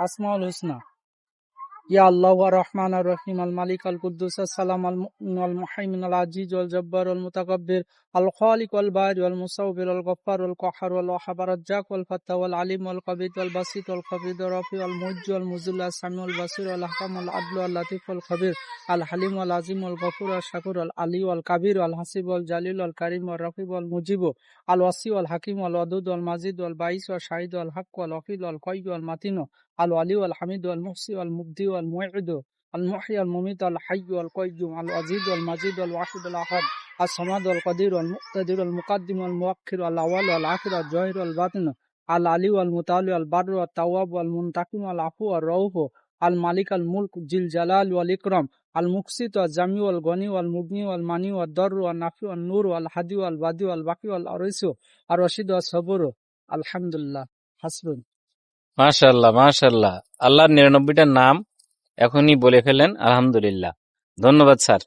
আসমাউল হুসনা। ইয়া আল্লাহু আর রহমান আর রহিম, আল মালিক আল কুদ্দুস আসসালাম আল মুমিন আল মুহাইমিন আল আজিজ আল জব্বার আল মুতাকাব্বির আল খালিক আল বারি আল মুসাউবির আল গফফার আল কাহ্হার আল ওয়াহাব আর রাজ্জাক আল ফাত্তাহ আল আলিম আল কবির আল বাসিত আল খবির আল রাফি আল মুজ্জ আল মুজিল আল সামি আল বাসির আল হাকাম আল আদল আল লাতিফ আল খবির আল হালিম আল আজিম আল গফুর আল শাকুর আল আলী আল কাবির আল হাসিব আল জালিল আল কারিম আল রকিব আল মুজিব আল ওয়াসি আল হাকিম আল ওয়াদুদ আল মাজিদ আল বাইস আল শাহিদ আল হক আল ওয়াকিল আল কয়্যু আল মাতিন আল ওয়ালি আল হামিদ আল মুহসি আল মুবদি আল মুঈদ المحيي المميت الحي القيوم العزيز المجيد الواحد الأحد الصمد القدير المقتدر المقدم المؤخر الأول والآخر الظاهر الباطن العلي والمتعالي البر والتواب والمنتقم العفو الرؤوف المالك الملك ذي الجلال والإكرام المقسط الجميع والغني والمغني والمانع والضر والنافع والنور والهادي والبديع والباقي والوارث الرشيد والصبور الحمد لله حسبنا। মাশাআল্লাহ মাশাআল্লাহ, আল্লাহর 99টা নাম এখনই বলে ফেলেন। আলহামদুলিল্লাহ, ধন্যবাদ স্যার।